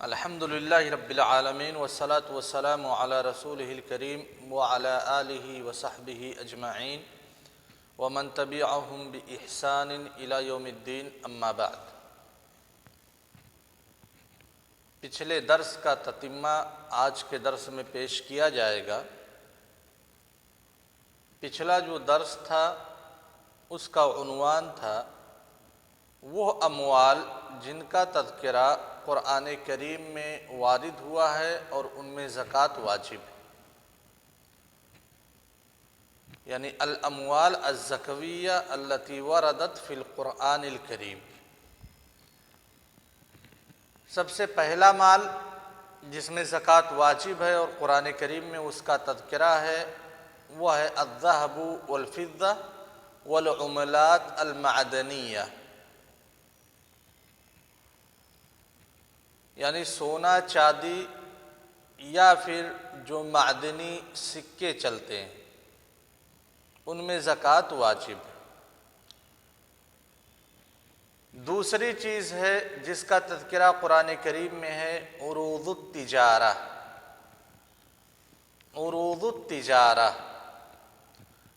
الحمد للہ رب العالمین والصلاة والسلام علی رسولہ الکریم وعلی آلہ وصحبہ اجمعین ومن تبعہم بإحسان الی یوم الدین اما بعد۔ پچھلے درس کا تتمہ آج کے درس میں پیش کیا جائے گا۔ پچھلا جو درس تھا اس کا عنوان تھا وہ اموال جن کا تذکرہ قرآن کریم میں وارد ہوا ہے اور ان میں زکوٰۃ واجب ہے، یعنی الاموال الزکویہ التی وردت فی القرآن الکریم۔ سب سے پہلا مال جس میں زکوٰۃ واجب ہے اور قرآن کریم میں اس کا تذکرہ ہے وہ ہے الذہب والفضہ والعملات المعدنیہ، یعنی سونا چاندی یا پھر جو معدنی سکے چلتے ہیں ان میں زکوٰۃ واجب ہے۔ دوسری چیز ہے جس کا تذکرہ قرآن کریم میں ہے عروض التجارہ۔ عروض التجارہ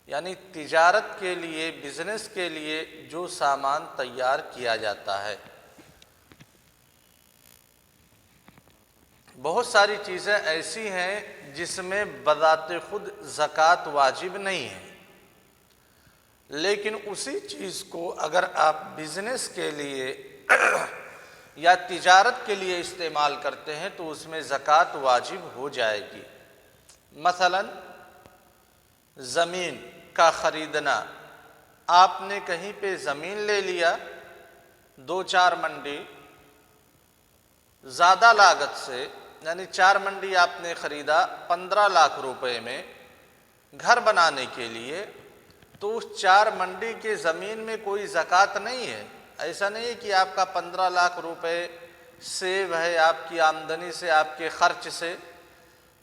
یعنی تجارت کے لیے، بزنس کے لیے جو سامان تیار کیا جاتا ہے۔ بہت ساری چیزیں ایسی ہیں جس میں بذات خود زکوٰۃ واجب نہیں ہے، لیکن اسی چیز کو اگر آپ بزنس کے لیے یا تجارت کے لیے استعمال کرتے ہیں تو اس میں زکوٰۃ واجب ہو جائے گی۔ مثلا زمین کا خریدنا، آپ نے کہیں پہ زمین لے لیا 2-4 منڈی زیادہ لاگت سے، یعنی 4 منڈی آپ نے خریدا 15 لاکھ روپے میں گھر بنانے کے لیے، تو اس 4 منڈی کے زمین میں کوئی زکوٰۃ نہیں ہے۔ ایسا نہیں ہے کہ آپ کا 15 لاکھ روپے سیو ہے آپ کی آمدنی سے، آپ کے خرچ سے،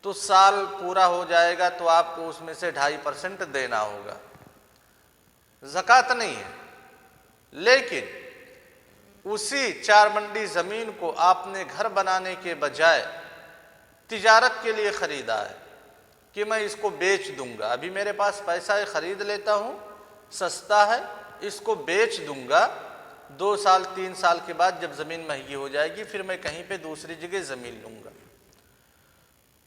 تو سال پورا ہو جائے گا تو آپ کو اس میں سے 2.5% دینا ہوگا، زکوٰۃ نہیں ہے۔ لیکن اسی 4 منڈی زمین کو آپ نے گھر بنانے کے بجائے تجارت کے لیے خریدا ہے کہ میں اس کو بیچ دوں گا، ابھی میرے پاس پیسہ ہے، خرید لیتا ہوں، سستا ہے، اس کو بیچ دوں گا، 2 سال 3 سال کے بعد جب زمین مہنگی ہو جائے گی پھر میں کہیں پہ دوسری جگہ زمین لوں گا۔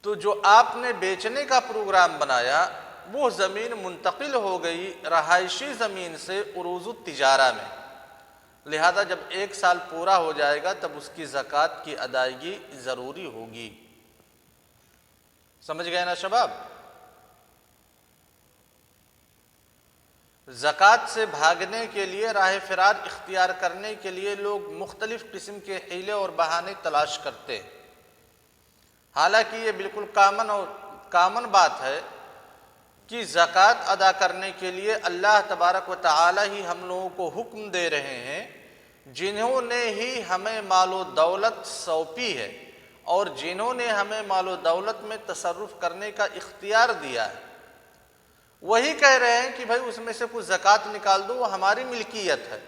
تو جو آپ نے بیچنے کا پروگرام بنایا وہ زمین منتقل ہو گئی رہائشی زمین سے عروض التجارہ میں، لہذا جب 1 سال پورا ہو جائے گا تب اس کی زکوٰۃ کی ادائیگی ضروری ہوگی۔ سمجھ گئے نا شباب؟ زکوٰۃ سے بھاگنے کے لیے، راہ فرار اختیار کرنے کے لیے لوگ مختلف قسم کے حیلے اور بہانے تلاش کرتے ہیں، حالانکہ یہ بالکل کامن بات ہے کہ زکوٰۃ ادا کرنے کے لیے اللہ تبارک و تعالی ہی ہم لوگوں کو حکم دے رہے ہیں، جنہوں نے ہی ہمیں مال و دولت سونپی ہے اور جنہوں نے ہمیں مال و دولت میں تصرف کرنے کا اختیار دیا ہے، وہی کہہ رہے ہیں کہ بھائی اس میں سے کچھ زکوٰۃ نکال دو، وہ ہماری ملکیت ہے۔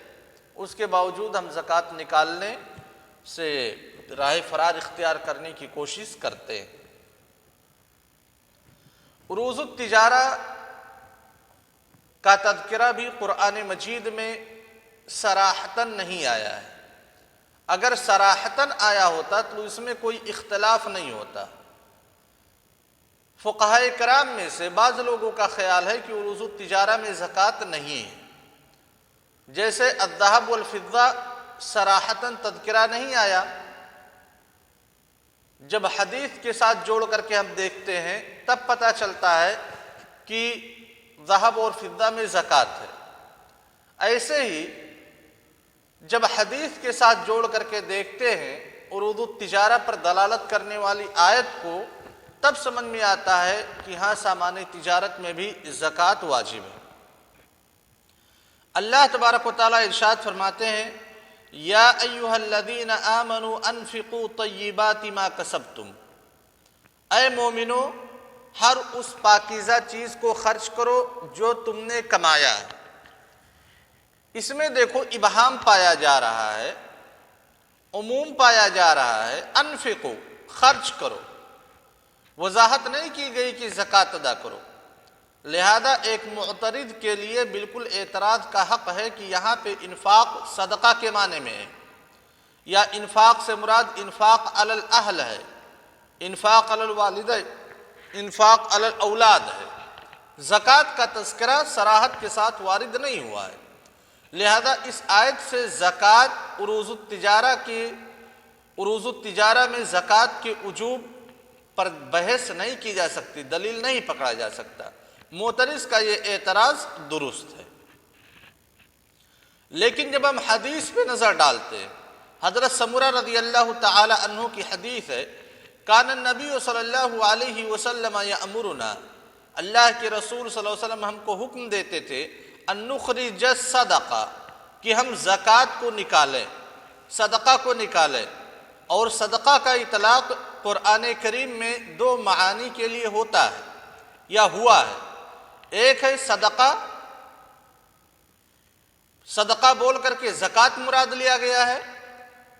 اس کے باوجود ہم زکوٰۃ نکالنے سے راہ فرار اختیار کرنے کی کوشش کرتے ہیں۔ عروض التجارہ کا تذکرہ بھی قرآن مجید میں صراحتاً نہیں آیا ہے۔ اگر صراحتاً آیا ہوتا تو اس میں کوئی اختلاف نہیں ہوتا۔ فقہائے کرام میں سے بعض لوگوں کا خیال ہے کہ عروض التجارہ میں زکوٰۃ نہیں ہے، جیسے الذہب والفضہ صراحتاً تذکرہ نہیں آیا، جب حدیث کے ساتھ جوڑ کر کے ہم دیکھتے ہیں تب پتہ چلتا ہے کہ ذہب اور فضہ میں زکوٰۃ ہے۔ ایسے ہی جب حدیث کے ساتھ جوڑ کر کے دیکھتے ہیں عروض التجارہ پر دلالت کرنے والی آیت کو، تب سمجھ میں آتا ہے کہ ہاں سامان تجارت میں بھی زکوٰۃ واجب ہے۔ اللہ تبارک و تعالیٰ ارشاد فرماتے ہیں یا ایھا الذین آمنوا انفقوا طیبات ما کسبتم، اے مومنو ہر اس پاکیزہ چیز کو خرچ کرو جو تم نے کمایا ہے۔ اس میں دیکھو ابہام پایا جا رہا ہے، عموم پایا جا رہا ہے، انفقو، خرچ کرو، وضاحت نہیں کی گئی کہ زکوٰۃ ادا کرو۔ لہذا ایک معترض کے لیے بالکل اعتراض کا حق ہے کہ یہاں پہ انفاق صدقہ کے معنی میں ہے، یا انفاق سے مراد انفاق علی الاہل ہے، انفاق علی الوالدین، انفاق علی الاولاد ہے۔ زکوٰۃ کا تذکرہ صراحت کے ساتھ وارد نہیں ہوا ہے، لہذا اس آیت سے زکوٰۃ عروض التجارہ میں زکوٰۃ کے وجوب پر بحث نہیں کی جا سکتی، دلیل نہیں پکڑا جا سکتا۔ معترض کا یہ اعتراض درست ہے، لیکن جب ہم حدیث پہ نظر ڈالتے ہیں، حضرت سمرہ رضی اللہ تعالی عنہ کی حدیث ہے، کان النبی صلی اللہ علیہ وسلم یأمرنا، اللہ کے رسول صلی اللہ علیہ وسلم ہم کو حکم دیتے تھے، ان نخرج الصدقہ، کہ ہم زکوٰۃ کو نکالیں، صدقہ کو نکالیں۔ اور صدقہ کا اطلاق قرآن کریم میں دو معانی کے لیے ہوتا ہے یا ہوا ہے۔ ایک ہے صدقہ بول کر کے زکوٰۃ مراد لیا گیا ہے،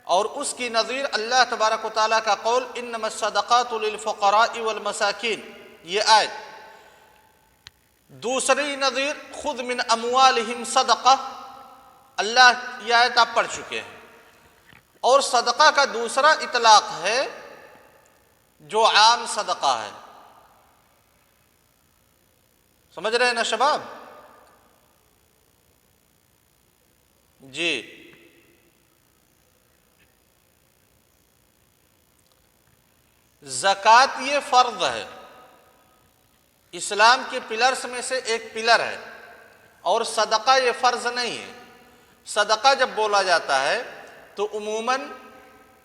اور اس کی نظیر اللہ تبارک و تعالیٰ کا قول انما الصدقات للفقراء والمساکین، یہ آیت۔ دوسری نظیر خذ من اموالہم صدقہ، اللہ یہ آیت آپ پڑھ چکے ہیں۔ اور صدقہ کا دوسرا اطلاق ہے جو عام صدقہ ہے، سمجھ رہے ہیں نا شباب؟ جی، زکوٰۃ یہ فرض ہے، اسلام کے پلرز میں سے ایک پلر ہے، اور صدقہ یہ فرض نہیں ہے۔ صدقہ جب بولا جاتا ہے تو عموماً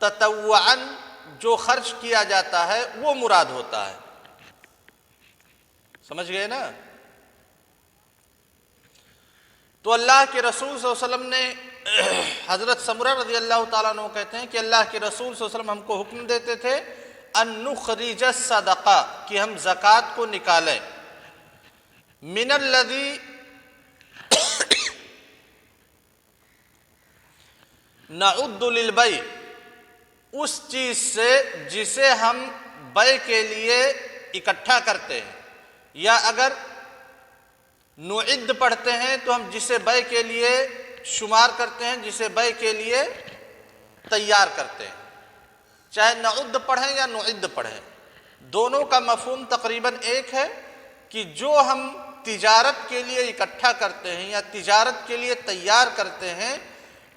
تطوعاً جو خرچ کیا جاتا ہے وہ مراد ہوتا ہے، سمجھ گئے نا؟ تو اللہ کے رسول صلی اللہ علیہ وسلم نے، حضرت سمرہ رضی اللہ تعالیٰ عنہ کہتے ہیں کہ اللہ کے رسول صلی اللہ علیہ وسلم ہم کو حکم دیتے تھے ان نخرج الصدقہ، کہ ہم زکوٰۃ کو نکالیں، من الذی نعد للبیع، اس چیز سے جسے ہم بیع کے لیے اکٹھا کرتے ہیں، یا اگر نعد پڑھتے ہیں تو ہم جسے بیع کے لیے شمار کرتے ہیں، جسے بیع کے لیے تیار کرتے ہیں، چاہے نعد پڑھیں یا نعد پڑھیں، دونوں کا مفہوم تقریباً ایک ہے کہ جو ہم تجارت کے لیے اکٹھا کرتے ہیں یا تجارت کے لیے تیار کرتے ہیں،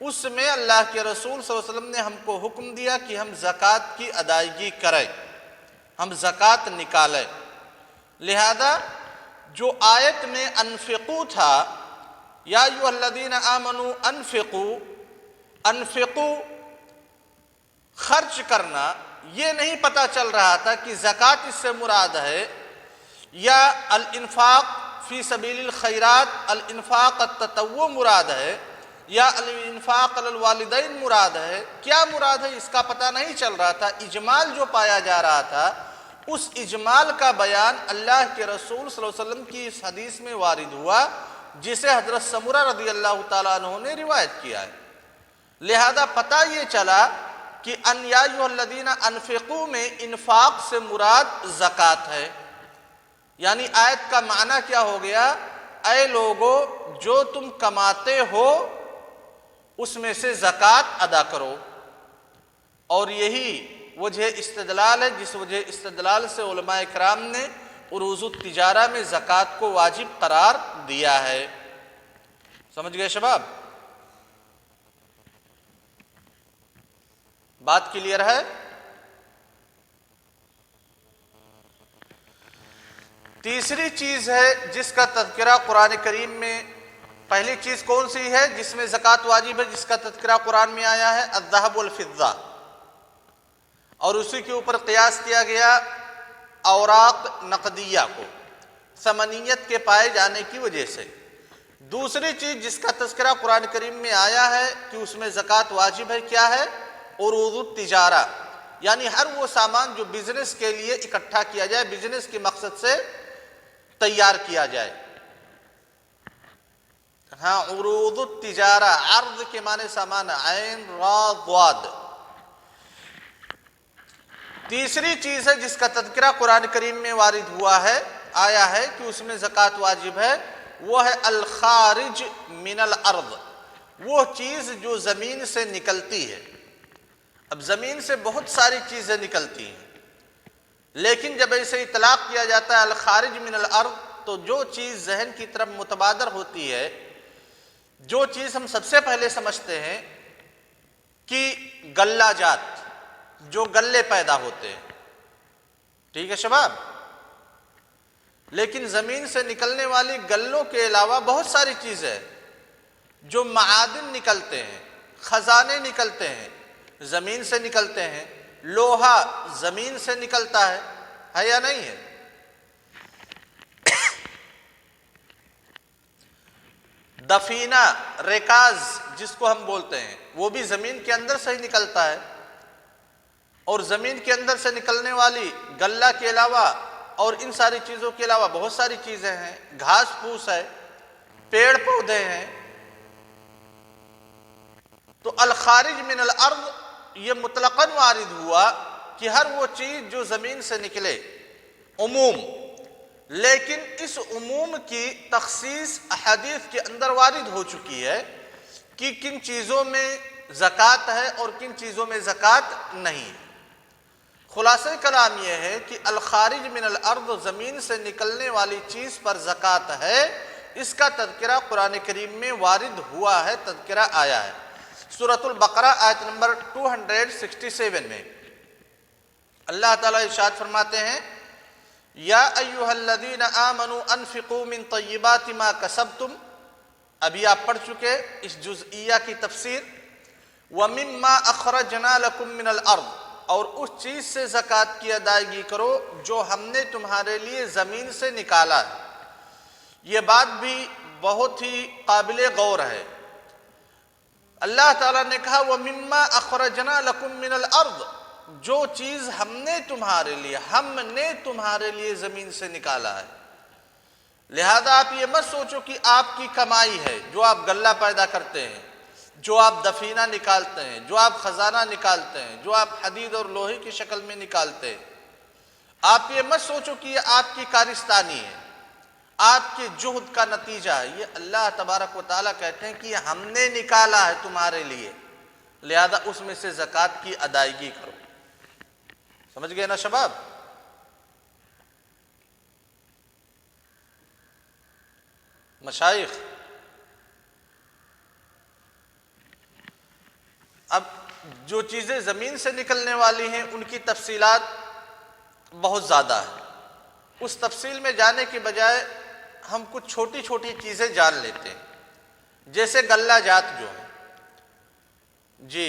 اس میں اللہ کے رسول صلی اللہ علیہ وسلم نے ہم کو حکم دیا کہ ہم زکوٰۃ کی ادائیگی کریں، ہم زکوٰۃ نکالیں۔ لہذا جو آیت میں انفقو تھا، یا ایھا الذین آمنوا انفقوا، انفقوا خرچ کرنا، یہ نہیں پتہ چل رہا تھا کہ زکوٰۃ اس سے مراد ہے یا الانفاق فی سبیل الخیرات، الانفاق التطوع مراد ہے، یا الانفاق علی الوالدین مراد ہے، کیا مراد ہے اس کا پتہ نہیں چل رہا تھا۔ اجمال جو پایا جا رہا تھا، اس اجمال کا بیان اللہ کے رسول صلی اللہ علیہ وسلم کی اس حدیث میں وارد ہوا، جسے حضرت سمرہ رضی اللہ تعالیٰ عنہ نے روایت کیا ہے۔ لہذا پتہ یہ چلا کہ ان یا ایھا الذین انفقوا میں انفاق سے مراد زکوٰۃ ہے، یعنی آیت کا معنی کیا ہو گیا؟ اے لوگو، جو تم کماتے ہو اس میں سے زکوٰۃ ادا کرو۔ اور یہی وجہ استدلال ہے، جس وجہ استدلال سے علماء کرام نے عروض التجارہ میں زکوٰۃ کو واجب قرار دیا ہے۔ سمجھ گئے شباب؟ بات کلیئر ہے؟ تیسری چیز ہے جس کا تذکرہ قرآن کریم میں، پہلی چیز کون سی ہے جس میں زکوٰۃ واجب ہے، جس کا تذکرہ قرآن میں آیا ہے؟ الذھب والفضہ، اور اسی کے اوپر قیاس کیا گیا اوراق نقدیہ کو، ثمنیت کے پائے جانے کی وجہ سے۔ دوسری چیز جس کا تذکرہ قرآن کریم میں آیا ہے کہ اس میں زکوٰۃ واجب ہے، کیا ہے؟ عروض التجارہ، یعنی ہر وہ سامان جو بزنس کے لیے اکٹھا کیا جائے، بزنس کے مقصد سے تیار کیا جائے۔ ہاں، عروض التجارہ، عرض کے معنی سامان، عین را ضاد، تیسری چیز ہے جس کا تذکرہ قرآن کریم میں وارد ہوا ہے، آیا ہے کہ اس میں زکوٰۃ واجب ہے، وہ ہے الخارج من الارض، وہ چیز جو زمین سے نکلتی ہے۔ اب زمین سے بہت ساری چیزیں نکلتی ہیں، لیکن جب اسے اطلاق کیا جاتا ہے الخارج من الارض تو جو چیز ذہن کی طرف متبادر ہوتی ہے، جو چیز ہم سب سے پہلے سمجھتے ہیں کہ غلہ جات، جو غلے پیدا ہوتے ہیں، ٹھیک ہے شباب، لیکن زمین سے نکلنے والی غلوں کے علاوہ بہت ساری چیزیں ہیں، جو معادن نکلتے ہیں، خزانے نکلتے ہیں، زمین سے نکلتے ہیں، لوہا زمین سے نکلتا ہے یا نہیں ہے؟ دفینہ، ریکاز جس کو ہم بولتے ہیں، وہ بھی زمین کے اندر سے ہی نکلتا ہے، اور زمین کے اندر سے نکلنے والی غلہ کے علاوہ اور ان ساری چیزوں کے علاوہ بہت ساری چیزیں ہیں، گھاس پھوس ہے، پیڑ پودے ہیں۔ تو الخارج من الارض یہ مطلقاً وارد ہوا کہ ہر وہ چیز جو زمین سے نکلے، عموم، لیکن اس عموم کی تخصیص احادیث کے اندر وارد ہو چکی ہے کہ کن چیزوں میں زکوٰۃ ہے اور کن چیزوں میں زکوٰۃ نہیں ہے۔ خلاصہ کلام یہ ہے کہ الخارج من الارض، زمین سے نکلنے والی چیز پر زکوٰۃ ہے، اس کا تذکرہ قرآن کریم میں وارد ہوا ہے، تذکرہ آیا ہے۔ سورۃ البقرہ آیت نمبر 267 میں اللہ تعالیٰ ارشاد فرماتے ہیں، یا ایھا الذین آمنوا انفقوا من طیبات ما کسبتم، ابھی آپ پڑھ چکے اس جزئیہ کی تفسیر، ومما اخرجنا لکم من الارض، اور اس چیز سے زکوٰۃ کی ادائیگی کرو جو ہم نے تمہارے لیے زمین سے نکالا ہے۔ یہ بات بھی بہت ہی قابل غور ہے۔ اللہ تعالیٰ نے کہا وَمِمَّا أَخْرَجْنَا لَكُم مِّنَ الْأَرْضِ، جو چیز ہم نے تمہارے لیے زمین سے نکالا ہے۔ لہذا آپ یہ مت سوچو کہ آپ کی کمائی ہے، جو آپ غلہ پیدا کرتے ہیں، جو آپ دفینہ نکالتے ہیں، جو آپ خزانہ نکالتے ہیں، جو آپ حدید اور لوہے کی شکل میں نکالتے ہیں، آپ یہ مت سوچو کہ یہ آپ کی کارستانی ہے، آپ کے جہد کا نتیجہ ہے۔ یہ اللہ تبارک و تعالیٰ کہتے ہیں کہ یہ ہم نے نکالا ہے تمہارے لیے، لہذا اس میں سے زکوٰۃ کی ادائیگی کرو۔ سمجھ گئے نا شباب؟ مشائخ، اب جو چیزیں زمین سے نکلنے والی ہیں ان کی تفصیلات بہت زیادہ ہیں، اس تفصیل میں جانے کے بجائے ہم کچھ چھوٹی چھوٹی چیزیں جان لیتے ہیں، جیسے غلہ جات جو ہیں۔ جی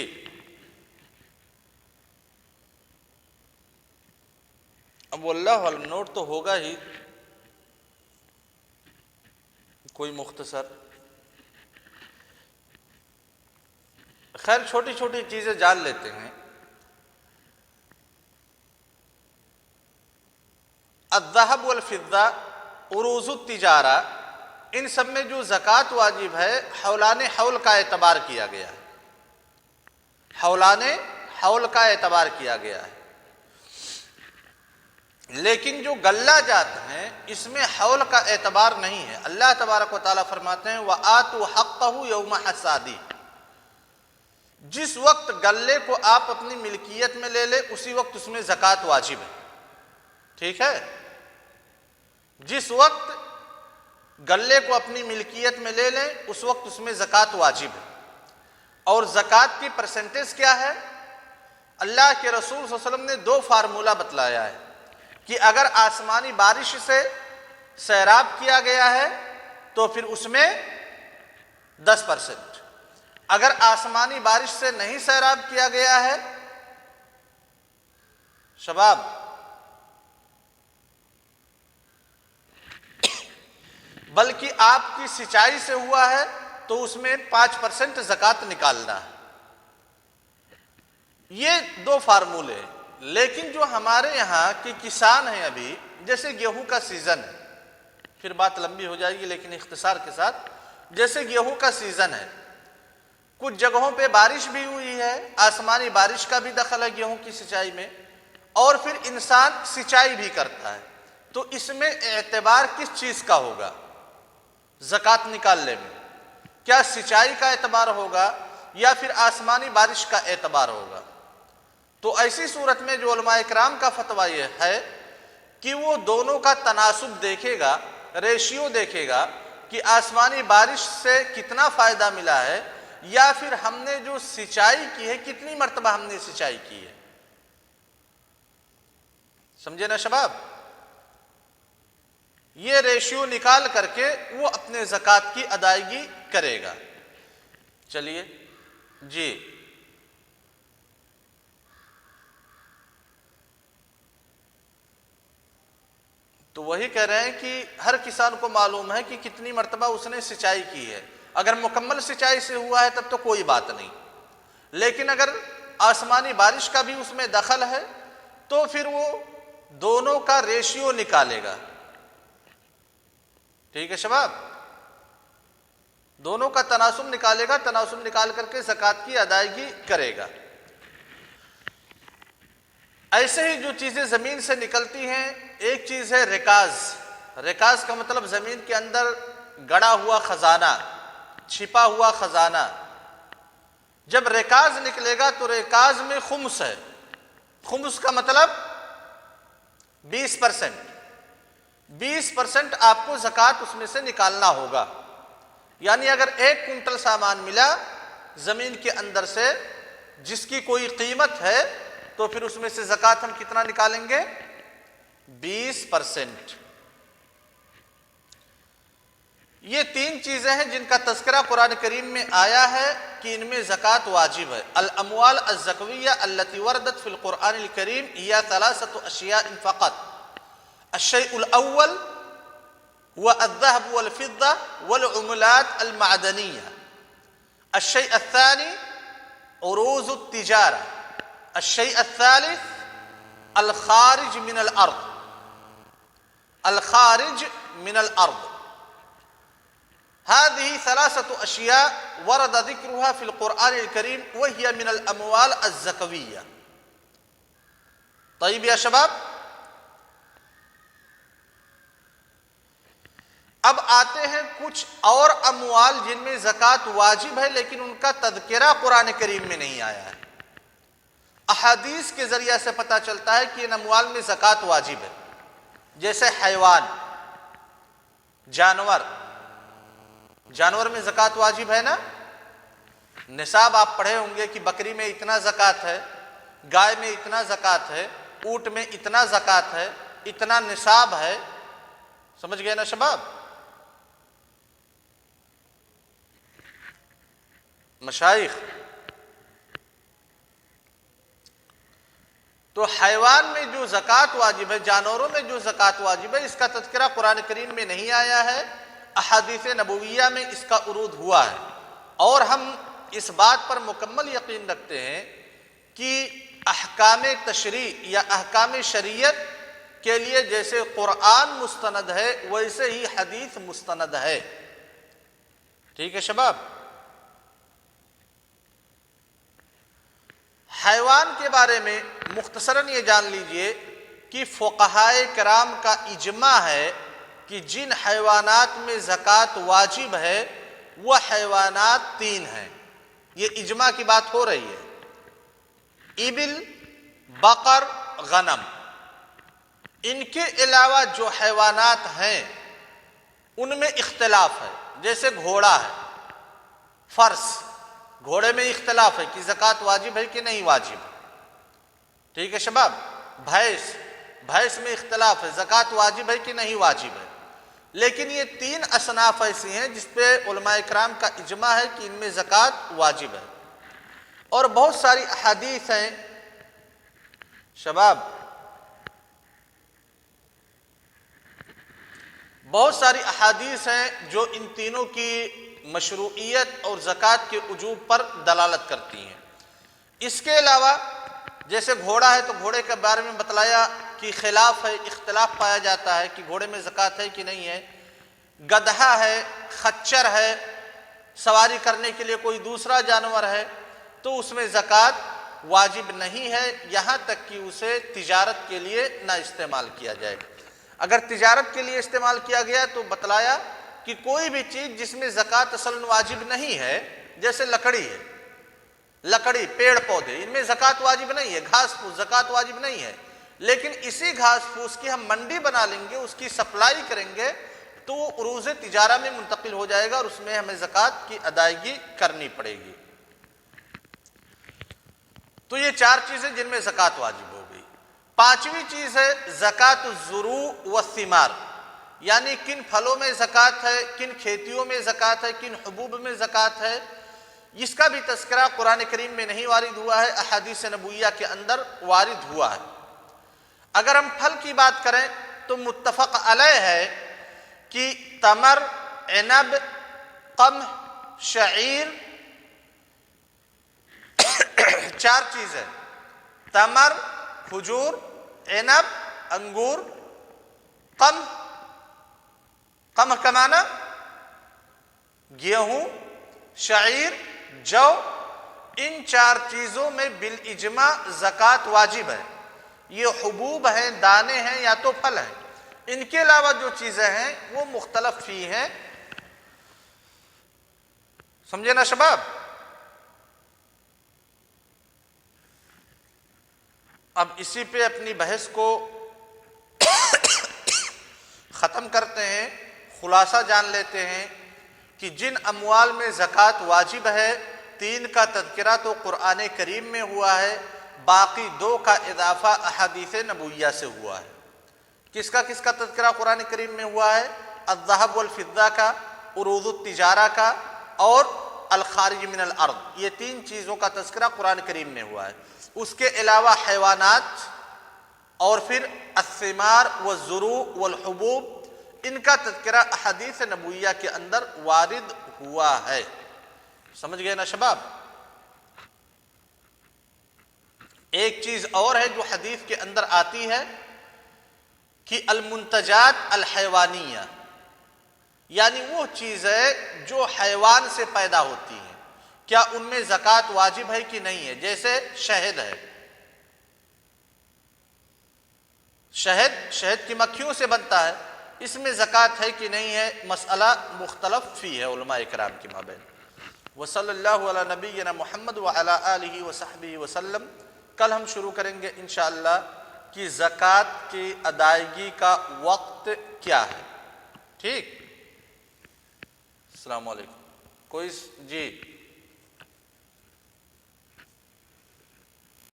اب واللہ علم نوٹ تو ہوگا ہی کوئی مختصر، خیر چھوٹی چھوٹی چیزیں جان لیتے ہیں۔ الذهب والفضہ، عروض التجارہ، ان سب میں جو زکوٰۃ واجب ہے حولان حول کا اعتبار کیا گیا ہے، حولان حول کا اعتبار کیا گیا ہے، لیکن جو غلہ جات ہیں اس میں حول کا اعتبار نہیں ہے۔ اللہ تبارک و تعالیٰ فرماتے ہیں وَآتُوا حَقَّهُ يَوْمَ حَصَادِهِ، جس وقت غلے کو آپ اپنی ملکیت میں لے لیں اسی وقت اس میں زکوٰۃ واجب ہے، ٹھیک ہے؟ جس وقت غلے کو اپنی ملکیت میں لے لیں اس وقت اس میں زکوٰۃ واجب ہے۔ اور زکوٰۃ کی پرسنٹیج کیا ہے؟ اللہ کے رسول صلی اللہ علیہ وسلم نے 2 فارمولہ بتلایا ہے کہ اگر آسمانی بارش سے سیراب کیا گیا ہے تو پھر اس میں 10%، اگر آسمانی بارش سے نہیں سیراب کیا گیا ہے شباب بلکہ آپ کی سچائی سے ہوا ہے تو اس میں 5% زکوٰۃ نکالنا ہے۔ یہ 2 فارمولے ہیں، لیکن جو ہمارے یہاں کے کسان ہیں ابھی، جیسے گیہوں کا سیزن ہے، پھر بات لمبی ہو جائے گی لیکن اختصار کے ساتھ، جیسے گیہوں کا سیزن ہے، کچھ جگہوں پہ بارش بھی ہوئی ہے، آسمانی بارش کا بھی دخل ہے گیہوں کی سچائی میں، اور پھر انسان سچائی بھی کرتا ہے، تو اس میں اعتبار کس چیز کا ہوگا؟ زکوٰۃ نکالنے میں کیا سچائی کا اعتبار ہوگا یا پھر آسمانی بارش کا اعتبار ہوگا؟ تو ایسی صورت میں جو علماء کرام کا فتویٰ یہ ہے کہ وہ دونوں کا تناسب دیکھے گا، ریشیو دیکھے گا کہ آسمانی بارش سے کتنا فائدہ ملا ہے یا پھر ہم نے جو سچائی کی ہے کتنی مرتبہ ہم نے سچائی کی ہے۔ سمجھے نا شباب؟ یہ ریشیو نکال کر کے وہ اپنے زکوٰۃ کی ادائیگی کرے گا۔ چلیے جی، تو وہی کہہ رہے ہیں کہ ہر کسان کو معلوم ہے کہ کتنی مرتبہ اس نے سچائی کی ہے۔ اگر مکمل سچائی سے ہوا ہے تب تو کوئی بات نہیں، لیکن اگر آسمانی بارش کا بھی اس میں دخل ہے تو پھر وہ دونوں کا ریشیو نکالے گا۔ ٹھیک ہے شباب؟ دونوں کا تناسب نکالے گا، تناسب نکال کر کے زکوٰۃ کی ادائیگی کرے گا۔ ایسے ہی جو چیزیں زمین سے نکلتی ہیں، ایک چیز ہے رکاز۔ رکاز کا مطلب زمین کے اندر گڑا ہوا خزانہ، چھپا ہوا خزانہ۔ جب رکاز نکلے گا تو رکاز میں خمس ہے۔ خمس کا مطلب 20%۔ 20% آپ کو زکوٰۃ اس میں سے نکالنا ہوگا۔ یعنی اگر 1 کنٹل سامان ملا زمین کے اندر سے جس کی کوئی قیمت ہے تو پھر اس میں سے زکوٰۃ ہم کتنا نکالیں گے؟ 20%۔ یہ 3 چیزیں ہیں جن کا تذکرہ قرآن کریم میں آیا ہے کہ ان میں زکوٰۃ واجب ہے۔ الاموال الزکویہ التي وردت فی القرآن الکریم ہی 3 اشیاء فقط۔ الشیء الاول هو الذهب والفضة والعملات المعدنية۔ الشيء الثاني عروض التجارة۔ الشيء الثالث الخارج من الأرض۔ الخارج من الأرض۔ هذه 3 أشياء ورد ذكرها في القرآن الكريم وهي من الأموال الزكوية۔ طيب يا شباب، اب آتے ہیں کچھ اور اموال جن میں زکوٰۃ واجب ہے لیکن ان کا تذکرہ قرآن کریم میں نہیں آیا ہے۔ احادیث کے ذریعے سے پتہ چلتا ہے کہ ان اموال میں زکوٰۃ واجب ہے، جیسے حیوان، جانور میں زکوٰۃ واجب ہے نا۔ نصاب آپ پڑھے ہوں گے کہ بکری میں اتنا زکوٰۃ ہے، گائے میں اتنا زکوٰۃ ہے، اونٹ میں اتنا زکوٰۃ ہے، اتنا نصاب ہے۔ سمجھ گئے نا شباب؟ مشائخ، تو حیوان میں جو زکوٰۃ واجب ہے، جانوروں میں جو زکوٰۃ واجب ہے، اس کا تذکرہ قرآن کریم میں نہیں آیا ہے، احادیث نبویہ میں اس کا عروج ہوا ہے۔ اور ہم اس بات پر مکمل یقین رکھتے ہیں کہ احکام تشریع یا احکام شریعت کے لیے جیسے قرآن مستند ہے ویسے ہی حدیث مستند ہے۔ ٹھیک ہے شباب؟ حیوان کے بارے میں مختصراً یہ جان لیجئے کہ فقہائے کرام کا اجماع ہے کہ جن حیوانات میں زکوٰۃ واجب ہے وہ حیوانات 3 ہیں۔ یہ اجماع کی بات ہو رہی ہے۔ ابل، بقر، غنم۔ ان کے علاوہ جو حیوانات ہیں ان میں اختلاف ہے، جیسے گھوڑا ہے، فرس، گھوڑے میں اختلاف ہے کہ زکوٰۃ واجب ہے کہ نہیں واجب۔ ٹھیک ہے شباب؟ بھینس میں اختلاف ہے، زکوٰۃ واجب ہے کہ نہیں واجب ہے۔ لیکن یہ 3 اصناف ایسی ہیں جس پہ علماء کرام کا اجماع ہے کہ ان میں زکوٰۃ واجب ہے۔ اور بہت ساری احادیث ہیں شباب، بہت ساری احادیث ہیں جو ان تینوں کی مشروعیت اور زکوٰۃ کے وجوب پر دلالت کرتی ہیں۔ اس کے علاوہ جیسے گھوڑا ہے تو گھوڑے کے بارے میں بتلایا کہ خلاف ہے، اختلاف پایا جاتا ہے کہ گھوڑے میں زکوٰۃ ہے کہ نہیں ہے۔ گدھا ہے، خچر ہے، سواری کرنے کے لیے کوئی دوسرا جانور ہے تو اس میں زکوٰۃ واجب نہیں ہے یہاں تک کہ اسے تجارت کے لیے نہ استعمال کیا جائے۔ اگر تجارت کے لیے استعمال کیا گیا تو بتلایا کہ کوئی بھی چیز جس میں زکوٰۃ اصلاً واجب نہیں ہے، جیسے لکڑی ہے، لکڑی، پیڑ پودے، ان میں زکوٰۃ واجب نہیں ہے، گھاس پھوس زکوٰۃ واجب نہیں ہے، لیکن اسی گھاس پھوس کی ہم منڈی بنا لیں گے، اس کی سپلائی کریں گے تو وہ عروض تجارہ میں منتقل ہو جائے گا اور اس میں ہمیں زکوٰۃ کی ادائیگی کرنی پڑے گی۔ تو یہ چار چیزیں جن میں زکوٰۃ واجب ہو گئی۔ پانچویں چیز ہے زکوٰۃ الزروع والثمار، یعنی کن پھلوں میں زکوٰۃ ہے، کن کھیتیوں میں زکوٰۃ ہے، کن حبوب میں زکوٰۃ ہے۔ اس کا بھی تذکرہ قرآن کریم میں نہیں وارد ہوا ہے، احادیث نبویہ کے اندر وارد ہوا ہے۔ اگر ہم پھل کی بات کریں تو متفق علیہ ہے کہ تمر، عنب، قمح، شعیر، چار چیزیں، تمر، کھجور، عنب، انگور، قمح کا معنی گیہوں، شعیر، جو، ان چار چیزوں میں بالاجماع زکوٰۃ واجب ہے۔ یہ حبوب ہیں، دانے ہیں یا تو پھل ہیں۔ ان کے علاوہ جو چیزیں ہیں وہ مختلف فی ہیں۔ سمجھے نا شباب؟ اب اسی پہ اپنی بحث کو ختم کرتے ہیں، خلاصہ جان لیتے ہیں کہ جن اموال میں زکوٰۃ واجب ہے، 3 کا تذکرہ تو قرآن کریم میں ہوا ہے، باقی 2 کا اضافہ احادیث نبویہ سے ہوا ہے۔ کس کا تذکرہ قرآن کریم میں ہوا ہے؟ الذهب والفضہ کا، عروض التجارہ کا، اور الخارج من الارض، یہ 3 چیزوں کا تذکرہ قرآن کریم میں ہوا ہے۔ اس کے علاوہ حیوانات اور پھر الثمار والزروع والحبوب، ان کا تذکرہ احادیث نبویہ کے اندر وارد ہوا ہے۔ سمجھ گئے نا شباب؟ ایک چیز اور ہے جو حدیث کے اندر آتی ہے کہ المنتجات الحیوانیہ، یعنی وہ چیزیں جو حیوان سے پیدا ہوتی ہیں، کیا ان میں زکوٰۃ واجب ہے کہ نہیں ہے؟ جیسے شہد ہے، شہد کی مکھیوں سے بنتا ہے، اس میں زکوٰۃ ہے کہ نہیں ہے؟ مسئلہ مختلف فی ہے علماء کرام کی مابین۔ وصلی اللہ علی نبینا محمد وعلی آلہ وصحبہ وسلم۔ کل ہم شروع کریں گے انشاءاللہ کہ زکوٰۃ کی ادائیگی کا وقت کیا ہے۔ ٹھیک؟ السلام علیکم۔ کوئی جی